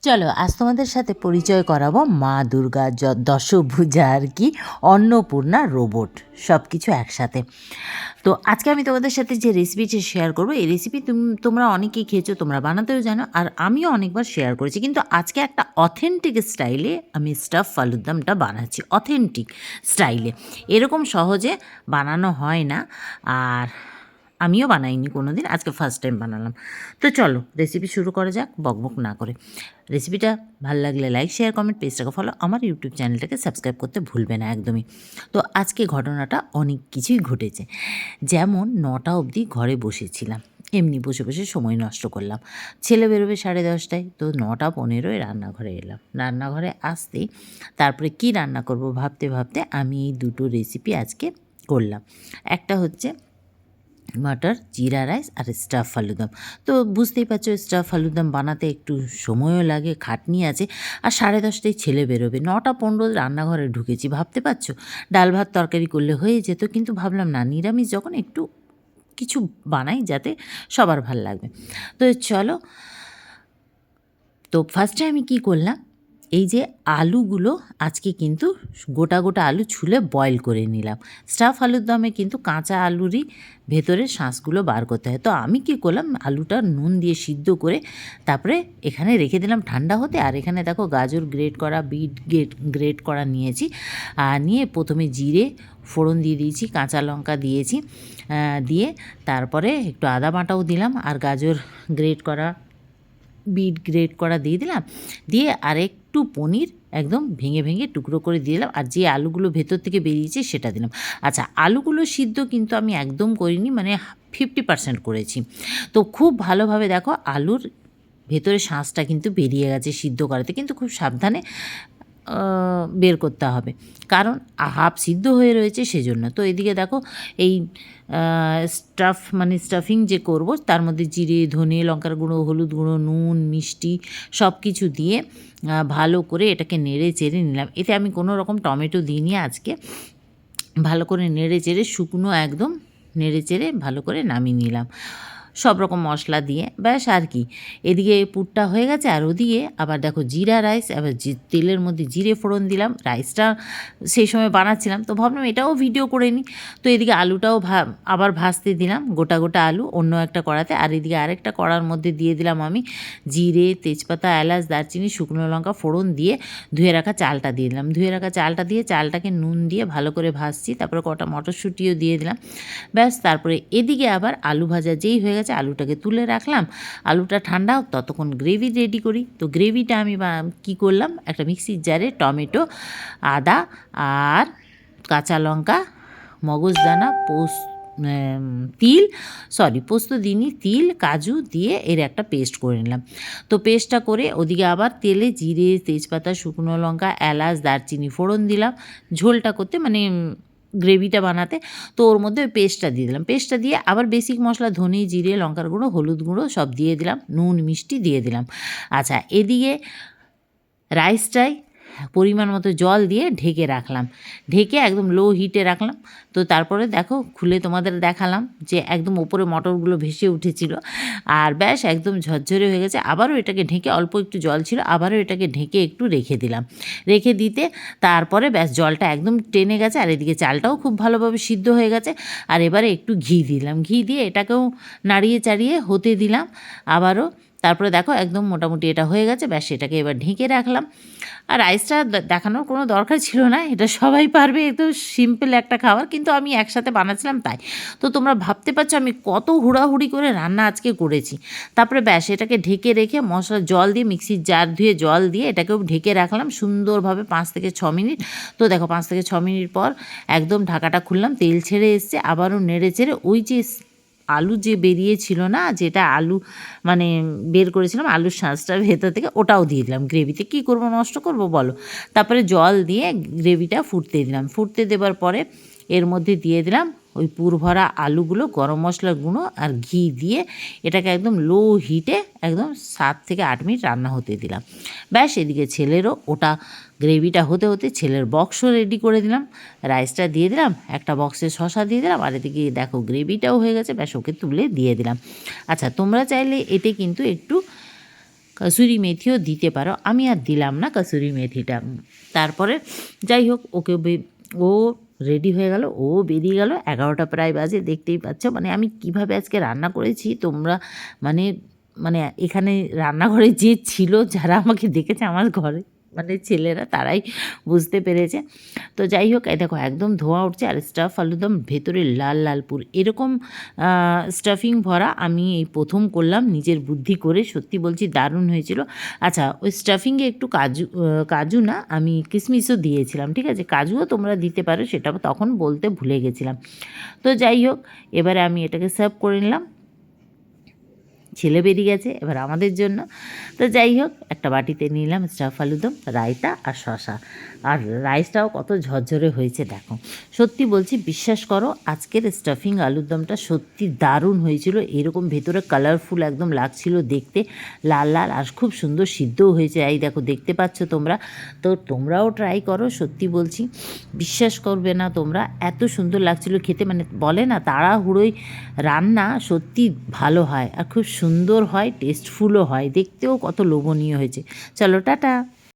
চলো আজ তোমাদের সাথে পরিচয় করাবো মা দুর্গা দশভুজা আর কি অন্নপূর্ণা রোবট সব কিছু একসাথে। তো আজকে আমি তোমাদের সাথে যে রেসিপিটা শেয়ার করবো এই রেসিপি তোমরা অনেকেই খেয়েছো, তোমরা বানাতেও জানো, আর আমিও অনেকবার শেয়ার করেছি, কিন্তু আজকে একটা অথেন্টিক স্টাইলে আমি স্টাফ ফালুদামটা বানাচ্ছি, অথেন্টিক স্টাইলে। এরকম সহজে বানানো হয় না, আর আমিও বানাইনি কোনো দিন, আজকে ফার্স্ট টাইম বানালাম। তো চলো রেসিপি শুরু করা যাক বকবক না করে। রেসিপিটা ভালো লাগলে লাইক শেয়ার কমেন্ট, পেজটাকে ফলো, আমার ইউটিউব চ্যানেলটাকে সাবস্ক্রাইব করতে ভুলবে না একদমই। তো আজকে ঘটনাটা অনেক কিছুই ঘটেছে, যেমন 9টা অবধি ঘরে বসেছিলাম, এমনি বসে বসে সময় নষ্ট করলাম। ছেলে বেরোবে 10:30টায়, তো 9টা 15 রান্নাঘরে এলাম। রান্নাঘরে আসতেই তারপরে কি রান্না করব ভাবতে ভাবতে আমি এই দুটো রেসিপি আজকে করলাম। একটা হচ্ছে মটর জিরা রাইস আর স্টাফ ফালুদাম। তো বুঝতেই পারছো স্টাফ ফালুদাম বানাতে একটু সময়ও লাগে, খাটনি আছে, আর 10:30টায় ছেলে বেরোবে। 9টা 15 রান্নাঘরে ঢুকেছি, ভাবতে পারছো ডাল ভাত তরকারি করলে হয়ে যেত, কিন্তু ভাবলাম না, নিরামিষ যখন একটু কিছু বানাই যাতে সবার ভাল লাগবে। তো চলো, তো ফার্স্টে আমি কি করলাম, এই যে আলুগুলো আজকে কিন্তু গোটা গোটা আলু ছুলে বয়েল করে নিলাম। স্টাফ আলুর দমে কিন্তু কাঁচা আলুরই ভেতরের শাঁসগুলো বার করতে হয়। তো আমি কি করলাম, আলুটা নুন দিয়ে সিদ্ধ করে তারপরে এখানে রেখে দিলাম ঠান্ডা হতে। আর এখানে দেখো গাজর গ্রেট করা, বিট গ্রেট করা নিয়েছি, আর নিয়ে প্রথমে জিরে ফোড়ন দিয়ে দিয়েছি, কাঁচা লঙ্কা দিয়েছি, দিয়ে তারপরে একটু আদা বাটাও দিলাম, আর গাজর গ্রেট করা, বিট গ্রেট করা দিয়ে দিলাম, দিয়ে আর একটু পনির একদম ভেঙে ভেঙে টুকরো করে দিয়ে দিলাম, আর যে আলুগুলো ভেতর থেকে বেরিয়েছে সেটা দিলাম। আচ্ছা, আলুগুলো সিদ্ধ কিন্তু আমি একদম করিনি, মানে 50% করেছি। তো খুব ভালোভাবে দেখো আলুর ভেতরে শাঁসটা কিন্তু বেরিয়ে গেছে সিদ্ধ করাতে, কিন্তু খুব সাবধানে বের করতে হবে, কারণ হাফ সিদ্ধ হয়ে রয়েছে সেজন্য। তো এদিকে দেখো এই স্টাফিং যে করব তার মধ্যে জিরে, ধনে, লঙ্কার গুঁড়ো, হলুদ গুঁড়ো, নুন, মিষ্টি সব কিছু দিয়ে ভালো করে এটাকে নেড়ে চেড়ে নিলাম। এতে আমি কোনো রকম টমেটো দিইনি আজকে। ভালো করে নেড়ে চেড়ে শুকনো একদম নেড়ে চেড়ে ভালো করে নামিয়ে নিলাম সব রকম মশলা দিয়ে, ব্যাস আর কি। এদিকে পুরটা হয়ে গেছে, আর ওদিকে আবার দেখো জিরা রাইস, আবার তেলের মধ্যে জিরে ফোড়ন দিলাম। রাইসটা সেই সময় বানাচ্ছিলাম, তো ভাবলাম এটাও ভিডিও করে নিই। তো এদিকে আলুটাও আবার ভাজতে দিলাম, গোটা গোটা আলু অন্য একটা কড়াতে। আর এদিকে আরেকটা কড়ার মধ্যে দিয়ে দিলাম আমি জিরে, তেজপাতা, এলাচ, দারচিনি, শুকনো লঙ্কা ফোড়ন দিয়ে ধুয়ে রাখা চালটা দিয়ে দিলাম। ধুয়ে রাখা চালটা দিয়ে চালটাকে নুন দিয়ে ভালো করে ভাজছি, তারপরে কটা মটরশুঁটিও দিয়ে দিলাম, ব্যাস। তারপরে এদিকে আবার আলু ভাজা যেই হয়ে গেছে আলুটাকে তুলে রাখলাম। আলুটা ঠান্ডা হোক, ততক্ষণ গ্রেভি রেডি করি। তো গ্রেভিটা আমি কী করলাম, একটা মিক্সির জারে টমেটো, আদা আর কাঁচা লঙ্কা, মগজদানা, পোস্ত দিইনি, তিল, কাজু দিয়ে এর একটা পেস্ট করে নিলাম। তো পেস্টটা করে ওদিকে আবার তেলে জিরে, তেজপাতা, শুকনো লঙ্কা, এলাচ, দারচিনি ফোড়ন দিলাম ঝোলটা করতে, মানে গ্রেভিটা বানাতে। তো ওর মধ্যে ওই পেস্টটা দিয়ে দিলাম, পেস্টটা দিয়ে আবার বেসিক মশলা ধনে, জিরে, লঙ্কার গুঁড়ো, হলুদ গুঁড়ো সব দিয়ে দিলাম, নুন মিষ্টি দিয়ে দিলাম। আচ্ছা, এদিকে রাইসটাই পরিমাণ মতো জল দিয়ে ঢেকে রাখলাম, ঢেকে একদম লো হিটে রাখলাম। তো তারপরে দেখো খুলে তোমাদের দেখালাম যে একদম ওপরে মটরগুলো ভেসে উঠেছিল, আর ব্যাস একদম ঝরঝরে হয়ে গেছে। আবারও এটাকে ঢেকে, অল্প একটু জল ছিল, আবারও এটাকে ঢেকে একটু রেখে দিলাম। রেখে দিতে তারপরে ব্যাস জলটা একদম টেনে গেছে, আর এদিকে চালটাও খুব ভালোভাবে সিদ্ধ হয়ে গেছে। আর এবারে একটু ঘি দিলাম, ঘি দিয়ে এটাকেও নাড়িয়ে চাড়িয়ে হতে দিলাম আবারও। তারপরে দেখো একদম মোটামুটি এটা হয়ে গেছে, ব্যাস এটাকে এবার ঢেকে রাখলাম। আর রাইসটা দেখানোর কোনো দরকার ছিল না, এটা সবাই পারবে, এ তো সিম্পল একটা খাবার, কিন্তু আমি একসাথে বানাচ্ছিলাম তাই। তো তোমরা ভাবতে পারছো আমি কত হুড়াহুড়ি করে রান্না আজকে করেছি। তারপরে ব্যাস এটাকে ঢেকে রেখে মশলা জল দিয়ে, মিক্সির জার ধুয়ে জল দিয়ে এটাকেও ঢেকে রাখলাম সুন্দরভাবে 5 থেকে 6 মিনিট। তো দেখো 5 থেকে 6 মিনিট পর একদম ঢাকাটা খুললাম, তেল ছেড়ে এসছে, আবারও নেড়ে চেড়ে ওই যে আলু যে বেরিয়েছিল না, যেটা আলু মানে বের করেছিলাম আলুর শাঁসটার ভেতর থেকে, ওটাও দিয়ে দিলাম গ্রেভিতে। কী করবো, নষ্ট করবো বলো? তারপরে জল দিয়ে গ্রেভিটা ফুটতে দিলাম। ফুটতে দেবার পরে এর মধ্যে দিয়ে দিলাম ওই পুরভরা আলুগুলো, গরম মশলার গুঁড়ো আর ঘি দিয়ে এটাকে একদম লো হিটে একদম 7 থেকে 8 মিনিট রান্না হতে দিলাম, ব্যাস। এদিকে ছেলেরও ওটা গ্রেভিটা হতে হতে ছেলের বক্সও রেডি করে দিলাম, রাইসটা দিয়ে দিলাম, একটা বক্সে শসা দিয়ে দিলাম, আর এদিকে দেখো গ্রেভিটাও হয়ে গেছে, ব্যাস ওকে তুলে দিয়ে দিলাম। আচ্ছা, তোমরা চাইলে এতে কিন্তু একটু কসুরি মেথিও দিতে পারো, আমি আর দিলাম না কসুরি মেথিটা। তারপরে যাই হোক ও রেডি হয়ে গেল, ও বেরিয়ে গেল, 11টা প্রায় বাজে, দেখতেই পাচ্ছ মানে আমি কিভাবে আজকে রান্না করেছি তোমরা মানে মানে এখানে রান্নাঘরে যে ছিল, যারা আমাকে দেখেছে আমার ঘরে মানে ছেলেরা, তারাই বুঝতে পেরেছে। তো যাই হোক, এই দেখো একদম ধোঁয়া উঠছে, আর স্টাফ আলুদম ভেতরে লাল লালপুর এরকম স্টাফিং ভরা আমি এই প্রথম করলাম নিজের বুদ্ধি করে, সত্যি বলছি দারুণ হয়েছিল। আচ্ছা, ওই স্টাফিংয়ে একটু কাজু না, আমি কিশমিশও দিয়েছিলাম, ঠিক আছে, কাজুও তোমরা দিতে পারো, সেটা তখন বলতে ভুলে গেছিলাম। তো যাই হোক, এবারে আমি এটাকে সার্ভ করে নিলাম, ছেলে বেরিয়ে গেছে এবার আমাদের জন্য। তো যাই হোক, একটা বাটিতে নিলাম স্টাফ আলুদম, রায়তা আর শশা, আর রাইসটাও কত ঝরঝরে হয়েছে দেখো। সত্যি বলছি, বিশ্বাস করো, আজকের স্টাফিং আলুর দমটা সত্যি দারুণ হয়েছিল। এরকম ভেতরে কালারফুল একদম লাগছিল দেখতে, লাল লাল, আর খুব সুন্দর সিদ্ধও হয়েছে, এই দেখো দেখতে পাচ্ছ তোমরা। তো তোমরাও ট্রাই করো, সত্যি বলছি বিশ্বাস করবে না তোমরা, এত সুন্দর লাগছিল খেতে, মানে বলে না তাড়াহুড়োই রান্না সত্যি ভালো হয়, আর খুব সুন্দর হয়, টেস্টফুলও হয়, দেখতেও কত লোভনীয় হয়েছে। চলো টাটা।